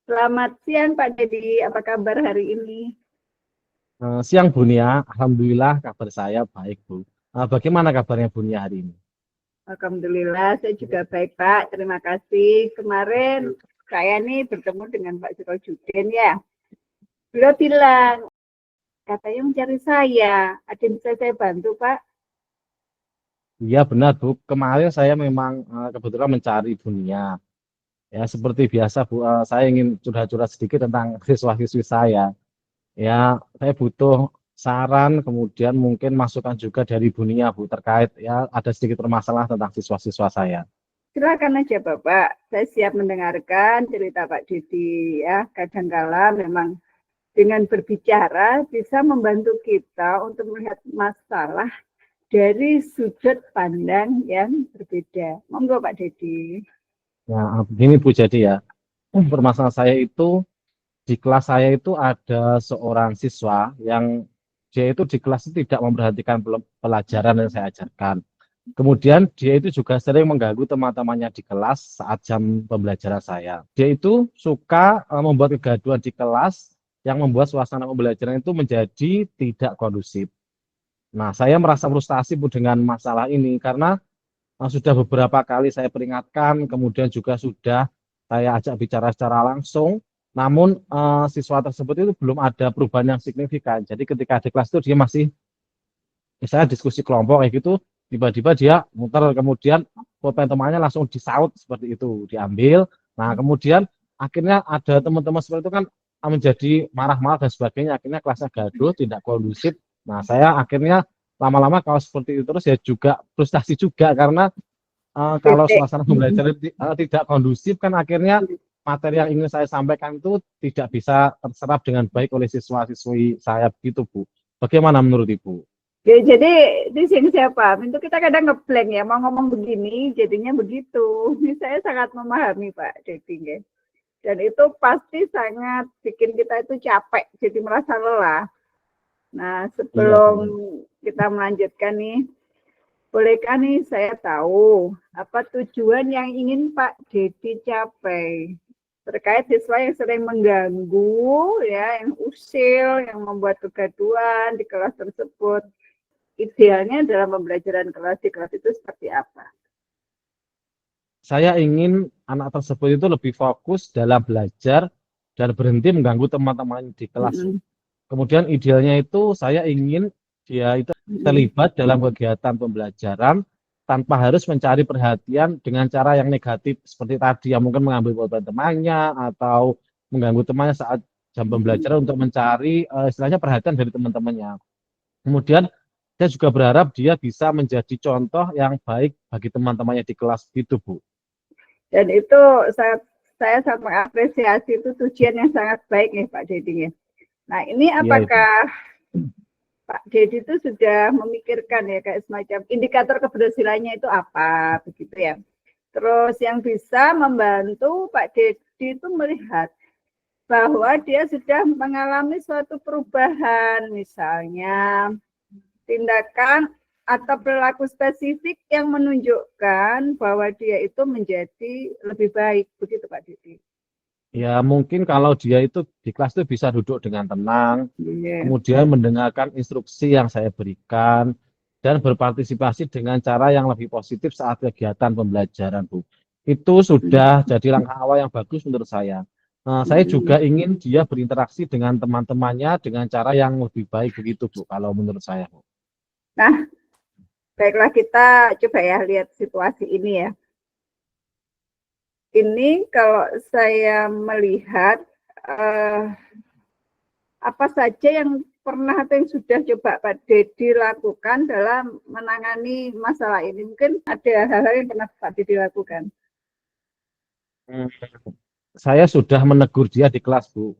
Selamat siang Pak Dedi, apa kabar hari ini? Siang Bu Nia, Alhamdulillah kabar saya baik Bu. Bagaimana kabarnya Bu Nia hari ini? Alhamdulillah, saya juga baik Pak, terima kasih. Kemarin saya nih bertemu dengan Pak Sirojudin ya. Beliau bilang, katanya mencari saya. Ada yang bisa saya bantu Pak? Iya benar Bu, kemarin saya memang kebetulan mencari Bu Nia. Ya seperti biasa Bu, saya ingin curhat-curhat sedikit tentang siswa-siswi saya. Ya saya butuh saran, kemudian mungkin masukan juga dari Bu Nia Bu terkait ya ada sedikit permasalahan tentang siswa-siswa saya. Silakan aja Bapak, saya siap mendengarkan cerita Pak Dedi ya. Kadangkala memang dengan berbicara bisa membantu kita untuk melihat masalah dari sudut pandang yang berbeda. Monggo Pak Dedi. Nah begini Bu, jadi ya permasalahan saya itu di kelas saya itu ada seorang siswa yang dia itu di kelas itu tidak memperhatikan pelajaran yang saya ajarkan. Kemudian dia itu juga sering mengganggu teman-temannya di kelas saat jam pembelajaran saya. Dia itu suka membuat kegaduhan di kelas yang membuat suasana pembelajaran itu menjadi tidak kondusif. Nah, saya merasa frustasi Bu dengan masalah ini karena sudah beberapa kali saya peringatkan, kemudian juga sudah saya ajak bicara secara langsung, namun siswa tersebut itu belum ada perubahan yang signifikan. Jadi ketika di kelas itu dia masih, misalnya diskusi kelompok kayak gitu, tiba-tiba dia muter, kemudian pulpen temannya langsung disaut seperti itu, diambil. Nah, kemudian akhirnya ada teman-teman seperti itu kan menjadi marah-marah dan sebagainya. Akhirnya kelasnya gaduh, tidak kondusif. Nah, saya akhirnya lama-lama kalau seperti itu terus ya juga frustasi juga karena kalau Bete. suasana pembelajaran tidak kondusif kan akhirnya materi yang ingin saya sampaikan itu tidak bisa terserap dengan baik oleh siswa-siswi saya begitu Bu. Bagaimana menurut Ibu? Ya, jadi di sini siapa? Itu kita kadang ngeblank ya, mau ngomong begini, jadinya begitu. Ini saya sangat memahami Pak Dedi ya. Dan itu pasti sangat bikin kita itu capek, jadi merasa lelah. Nah, Iya sebelum benar. kita melanjutkan nih, bolehkah nih saya tahu apa tujuan yang ingin Pak Dedi capai terkait siswa yang sering mengganggu, ya, yang usil, yang membuat kegaduhan di kelas tersebut. Idealnya dalam pembelajaran kelas di kelas itu seperti apa? Saya ingin anak tersebut itu lebih fokus dalam belajar dan berhenti mengganggu teman-teman di kelas. Mm-mm. Kemudian idealnya itu saya ingin dia itu Mm-mm. terlibat dalam kegiatan pembelajaran tanpa harus mencari perhatian dengan cara yang negatif seperti tadi yang mungkin mengambil pulpen temannya atau mengganggu temannya saat jam pembelajaran untuk mencari istilahnya perhatian dari teman-temannya. Kemudian saya juga berharap dia bisa menjadi contoh yang baik bagi teman-temannya di kelas gitu Bu. Dan itu saya sangat mengapresiasi itu tujuan yang sangat baik nih Pak Dedi. Nah, ini Iya itu. apakah Pak Dedi itu sudah memikirkan ya kayak semacam indikator keberhasilannya itu apa begitu ya. Terus yang bisa membantu Pak Dedi itu melihat bahwa dia sudah mengalami suatu perubahan, misalnya tindakan atau perilaku spesifik yang menunjukkan bahwa dia itu menjadi lebih baik, begitu Pak Didi. Ya mungkin kalau dia itu di kelas itu bisa duduk dengan tenang, Yeah. kemudian mendengarkan instruksi yang saya berikan, dan berpartisipasi dengan cara yang lebih positif saat kegiatan pembelajaran, Bu. Itu sudah jadi langkah awal yang bagus menurut saya. Nah, saya juga ingin dia berinteraksi dengan teman-temannya dengan cara yang lebih baik begitu, Bu, kalau menurut saya, Bu. Nah, baiklah kita coba ya lihat situasi ini ya. Ini kalau saya melihat apa saja yang pernah atau yang sudah coba Pak Dedi lakukan dalam menangani masalah ini? Mungkin ada hal-hal yang pernah Pak Dedi lakukan. Hmm, Saya sudah menegur dia di kelas, Bu.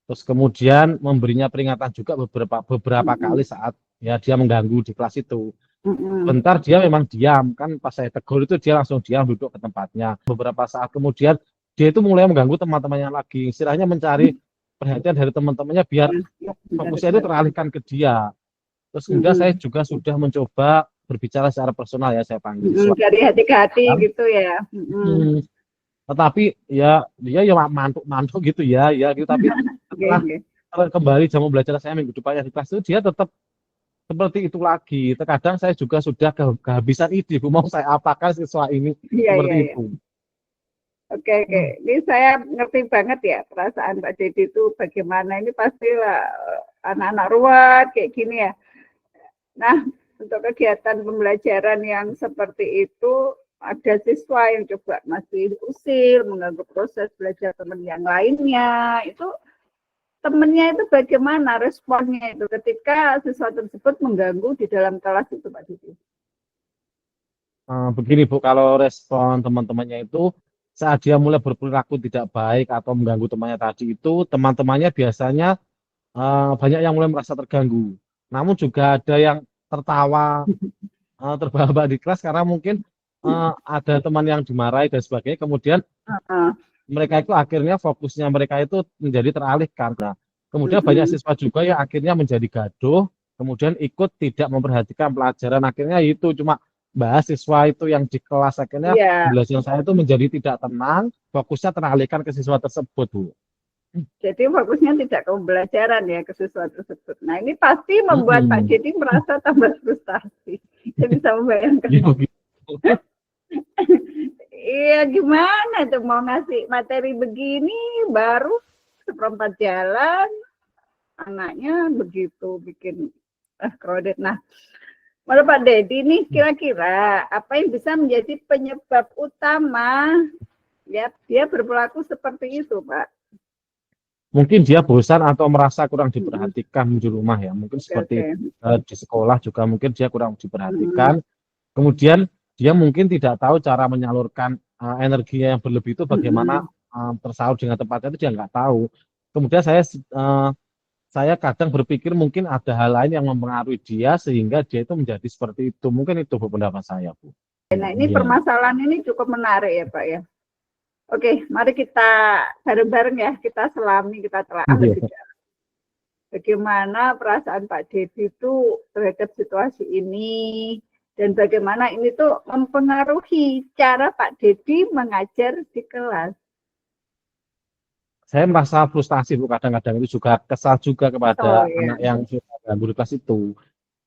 Terus kemudian memberinya peringatan juga beberapa kali saat ya dia mengganggu di kelas itu. Bentar dia memang diam, kan pas saya tegur itu dia langsung diam duduk ke tempatnya. Beberapa saat kemudian dia itu mulai mengganggu teman-temannya lagi, istilahnya mencari perhatian dari teman-temannya biar fokusnya itu Benar-benar. teralihkan ke dia. Terus kemudian saya juga sudah mencoba berbicara secara personal ya, saya panggil siswa. Dari hati ke hati gitu ya. Hmm. Tetapi ya dia ya mantuk-mantuk gitu ya, ya gitu. Tapi Oke, setelah oke. kembali jam belajar saya minggu depannya di kelas itu dia tetap seperti itu lagi. Terkadang saya juga sudah kehabisan ide, Bu, mau saya apakan siswa ini Iya, iya, seperti iya. itu. Oke, oke. Hmm, Ini saya ngerti banget ya perasaan Pak Dedi itu bagaimana. Ini pastilah anak-anak ruwet kayak gini ya. Nah, untuk kegiatan pembelajaran yang seperti itu, ada siswa yang coba masih usil, mengganggu proses belajar teman yang lainnya. Itu temennya itu bagaimana responnya itu ketika siswa tersebut mengganggu di dalam kelas itu, Pak Didi? Begini Bu, kalau respon teman-temannya itu saat dia mulai berperilaku tidak baik atau mengganggu temannya tadi itu, teman-temannya biasanya banyak yang mulai merasa terganggu. Namun juga ada yang tertawa, terbahak-bahak di kelas karena mungkin ada teman yang dimarahi dan sebagainya. Kemudian Uh, mereka itu akhirnya fokusnya mereka itu menjadi teralihkan. Nah, kemudian banyak mm-mm. siswa juga yang akhirnya menjadi gaduh, kemudian ikut tidak memperhatikan pelajaran. Akhirnya itu cuma bahas siswa itu yang di kelas. Akhirnya Iya, pembelajaran saya itu menjadi tidak tenang, fokusnya teralihkan ke siswa tersebut, Bu. jadi fokusnya tidak ke pembelajaran ya ke siswa tersebut. Nah ini pasti membuat Pak Mm-mm. Didi merasa tambah frustasi. Saya bisa membayangkan. Iya, begitu. Iya gimana tuh mau ngasih materi begini baru seperempat jalan anaknya begitu bikin crowded. Nah, menurut Pak Dedi nih kira-kira apa yang bisa menjadi penyebab utama ya dia berperilaku seperti itu, Pak? Mungkin dia bosan atau merasa kurang Mm-mm. diperhatikan di rumah ya. Mungkin Oke, seperti oke. di sekolah juga mungkin dia kurang Mm-mm. diperhatikan. Kemudian dia mungkin tidak tahu cara menyalurkan energinya yang berlebih itu bagaimana Mm-mm. tersalur dengan tepatnya itu dia nggak tahu. Kemudian saya kadang berpikir mungkin ada hal lain yang mempengaruhi dia sehingga dia itu menjadi seperti itu. Mungkin itu Bu, pendapat saya, Bu. Nah, ini Iya. permasalahan ini cukup menarik ya, Pak ya. Oke, mari kita bareng-bareng ya, kita selami, kita telah Iya. lebih dalam. Bagaimana perasaan Pak Dedi itu terhadap situasi ini, dan bagaimana ini tuh mempengaruhi cara Pak Dedi mengajar di kelas. Saya merasa frustasi Bu, kadang-kadang itu juga kesal juga Oh kepada ya, anak yang suka ganggu di kelas itu.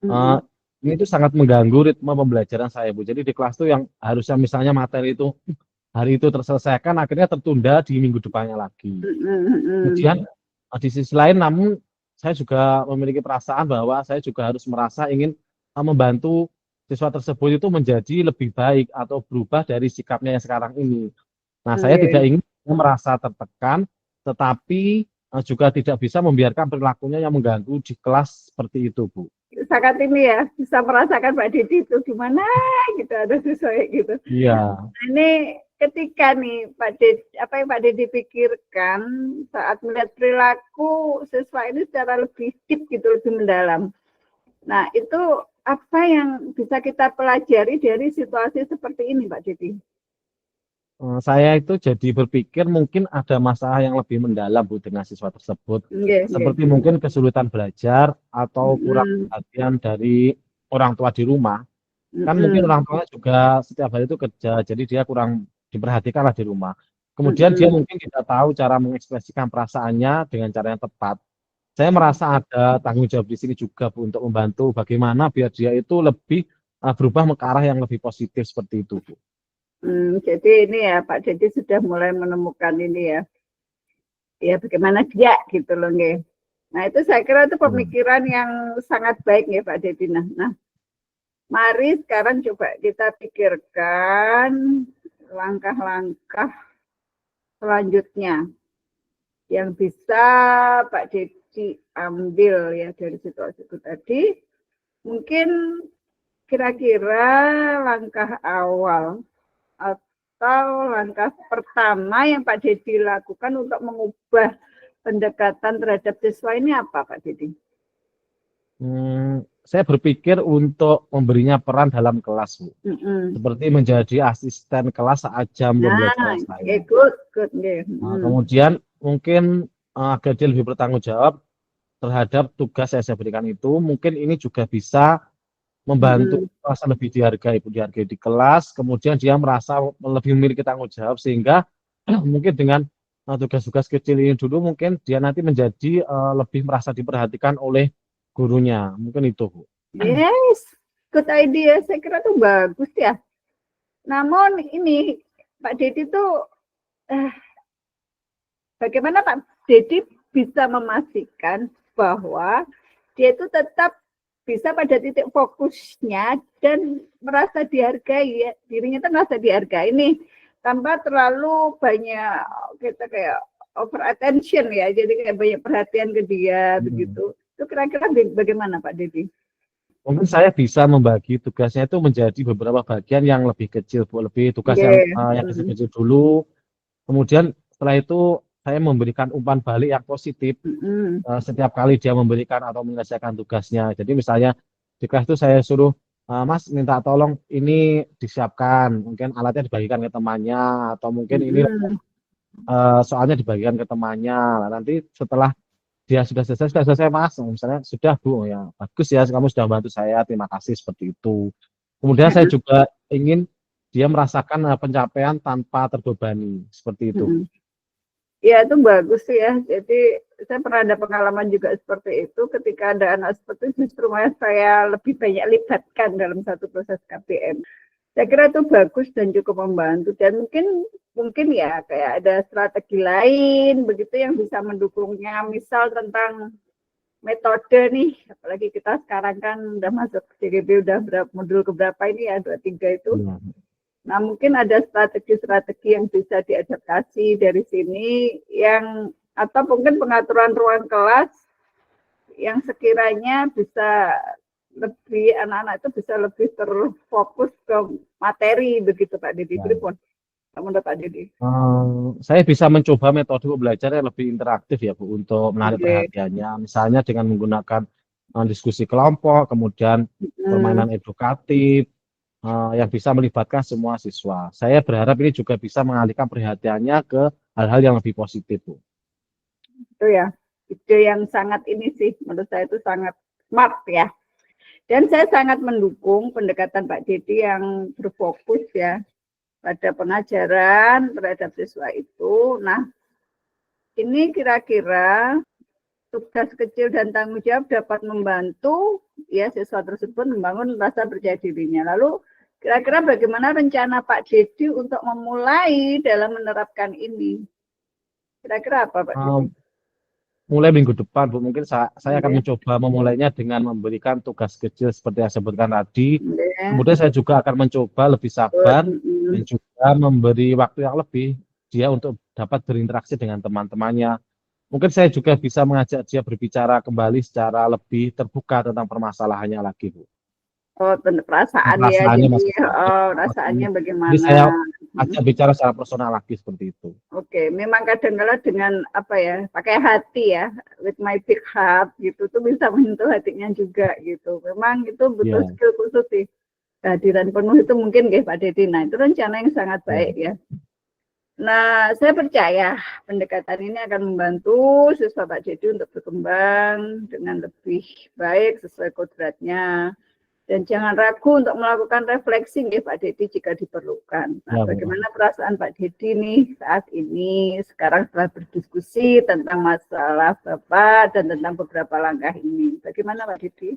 Eh, mm-mm. ini tuh sangat mengganggu ritme pembelajaran saya, Bu. Jadi di kelas tuh yang harusnya misalnya materi itu hari itu terselesaikan, akhirnya tertunda di minggu depannya lagi. Mm-mm. Kemudian di sisi lain, namun saya juga memiliki perasaan bahwa saya juga harus merasa ingin membantu siswa tersebut itu menjadi lebih baik atau berubah dari sikapnya yang sekarang ini. Nah, saya tidak Okay. ingin merasa tertekan, tetapi juga tidak bisa membiarkan perilakunya yang mengganggu di kelas seperti itu, Bu. Sangat ini ya, bisa merasakan Pak Dedi itu gimana gitu, ada sesuai gitu. Iya. Nah, ini ketika nih Pak Dedi, apa yang Pak Dedi pikirkan saat melihat perilaku siswa ini secara lebih deep gitu, lebih mendalam. Nah, itu apa yang bisa kita pelajari dari situasi seperti ini, Pak Dedi? Saya itu jadi berpikir mungkin ada masalah yang lebih mendalam Bu dengan siswa tersebut. Nggih, nggih. Seperti mungkin kesulitan belajar atau kurang Mm-mm. perhatian dari orang tua di rumah. Kan mungkin Mm-mm. orang tua juga setiap hari itu kerja, jadi dia kurang diperhatikan lah di rumah. Kemudian dia Mm-mm. mungkin tidak tahu cara mengekspresikan perasaannya dengan cara yang tepat. Saya merasa ada tanggung jawab di sini juga Bu untuk membantu bagaimana biar dia itu lebih berubah ke arah yang lebih positif seperti itu Bu. Jadi ini ya Pak Dedi sudah mulai menemukan ini ya, ya bagaimana dia gitu loh, nggih. Nah itu saya kira itu Hmm. pemikiran yang sangat baik ya Pak Dedi. Nah, mari sekarang coba kita pikirkan langkah-langkah selanjutnya yang bisa Pak Dedi ambil ya dari situasi itu tadi. Mungkin kira-kira langkah awal atau langkah pertama yang Pak Dedi lakukan untuk mengubah pendekatan terhadap siswa ini apa Pak Dedi? Saya berpikir untuk memberinya peran dalam kelas, Bu. Mm-mm. Seperti menjadi asisten kelas saat jam Nah, pembelajaran okay, saya. good, good. Okay. Kemudian mungkin agar dia lebih bertanggung jawab terhadap tugas yang saya berikan itu, mungkin ini juga bisa membantu Mm-mm. merasa lebih dihargai, Bu, dihargai di kelas, kemudian dia merasa lebih memiliki tanggung jawab sehingga mungkin dengan tugas-tugas kecil ini dulu mungkin dia nanti menjadi lebih merasa diperhatikan oleh gurunya. Mungkin itu, Bu. Yes, good idea. Saya kira itu bagus ya. Namun ini Pak Dedi tuh bagaimana Pak Dedi bisa memastikan bahwa dia itu tetap bisa pada titik fokusnya dan merasa dihargai, ya. Dirinya itu merasa dihargai nih tanpa terlalu banyak kita kayak over attention ya, jadi kayak banyak perhatian ke dia begitu. Itu kira-kira bagaimana Pak Dedi? Mungkin saya bisa membagi tugasnya itu menjadi beberapa bagian yang lebih kecil, Bu. Lebih tugas yang kecil-kecil dulu. Kemudian setelah itu saya memberikan umpan balik yang positif setiap kali dia memberikan atau menyelesaikan tugasnya. Jadi misalnya di kelas itu saya suruh, Mas minta tolong ini disiapkan, mungkin alatnya dibagikan ke temannya, atau mungkin ini soalnya dibagikan ke temannya. Nah, nanti setelah dia sudah selesai Mas, misalnya sudah Bu, ya bagus ya kamu sudah bantu saya, terima kasih seperti itu. Kemudian saya juga ingin dia merasakan pencapaian tanpa terbebani, seperti itu. Ya itu bagus ya. Jadi saya pernah ada pengalaman juga seperti itu. Ketika ada anak seperti itu, justru malah saya lebih banyak libatkan dalam satu proses KPM. Saya kira itu bagus dan cukup membantu. Dan mungkin ya kayak ada strategi lain begitu yang bisa mendukungnya. Misal tentang metode nih, apalagi kita sekarang kan udah masuk CGP udah modul keberapa ini ya, 23 itu. Nah, mungkin ada strategi-strategi yang bisa diadaptasi dari sini atau mungkin pengaturan ruang kelas yang sekiranya bisa lebih anak-anak itu bisa lebih terfokus ke materi begitu Pak Dedi. Menurut Pak Dedi. Saya bisa mencoba metode belajar yang lebih interaktif ya Bu untuk menarik perhatiannya. Misalnya dengan menggunakan diskusi kelompok, kemudian permainan edukatif, yang bisa melibatkan semua siswa. Saya berharap ini juga bisa mengalihkan perhatiannya ke hal-hal yang lebih positif, Bu. Itu ya, ide yang sangat ini sih, menurut saya itu sangat smart ya. Dan saya sangat mendukung pendekatan Pak Dedi yang berfokus ya pada pengajaran terhadap siswa itu. Nah, ini kira-kira tugas kecil dan tanggung jawab dapat membantu ya siswa tersebut membangun rasa percaya dirinya. Lalu kira-kira bagaimana rencana Pak Dedi untuk memulai dalam menerapkan ini? Kira-kira apa Pak Dedi? Mulai minggu depan, Bu. Mungkin saya akan mencoba memulainya dengan memberikan tugas kecil seperti yang saya sebutkan tadi. Kemudian saya juga akan mencoba lebih sabar dan juga memberi waktu yang lebih dia untuk dapat berinteraksi dengan teman-temannya. Mungkin saya juga bisa mengajak dia berbicara kembali secara lebih terbuka tentang permasalahannya lagi, Bu. Oh, perasaan ya, jadi rasaannya bagaimana? Jadi saya ajak bicara secara personal lagi seperti itu. Oke, memang kadang-kadang dengan pakai hati ya, with my big heart gitu, tuh bisa menyentuh hatinya juga gitu. Memang itu butuh skill khusus sih. Kehadiran penuh itu mungkin Pak Dedi. Nah, itu rencana yang sangat baik ya. Nah, saya percaya pendekatan ini akan membantu siswa Pak Dedi untuk berkembang dengan lebih baik sesuai kodratnya. Dan jangan ragu untuk melakukan refleksi Pak Dedi jika diperlukan. Nah, bagaimana perasaan Pak Dedi nih saat ini, sekarang setelah berdiskusi tentang masalah Bapak dan tentang beberapa langkah ini. Bagaimana Pak Dedi?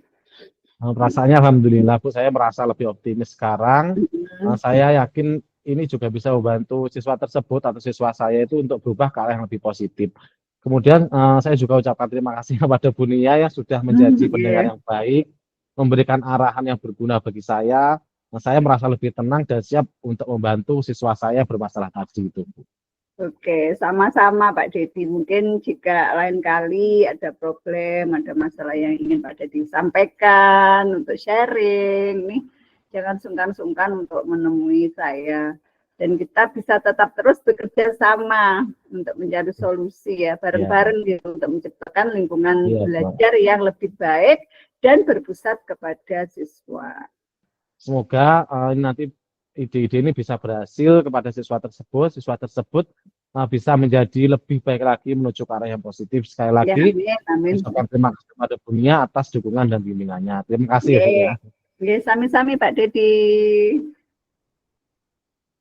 Perasaannya alhamdulillah Bu, saya merasa lebih optimis sekarang. Saya yakin ini juga bisa membantu siswa tersebut atau siswa saya itu untuk berubah ke arah yang lebih positif. Kemudian saya juga ucapkan terima kasih kepada Bu Nia yang sudah menjadi pendengar yang baik, memberikan arahan yang berguna bagi saya. Saya merasa lebih tenang dan siap untuk membantu siswa saya bermasalah tadi itu, Bu. Oke, sama-sama Pak Dedi. Mungkin jika lain kali ada problem, ada masalah yang ingin Pak Dedi sampaikan untuk sharing, nih jangan sungkan-sungkan untuk menemui saya. Dan kita bisa tetap terus bekerja sama untuk mencari solusi ya, bareng-bareng gitu, untuk menciptakan lingkungan belajar yang lebih baik dan berpusat kepada siswa. Semoga nanti ide-ide ini bisa berhasil kepada siswa tersebut bisa menjadi lebih baik lagi menuju ke arah yang positif. Sekali lagi, amin. Terima kasih kepada Bu Nia atas dukungan dan bimbingannya. Terima kasih ya Bu ya. Sami-sami Pak Dedi.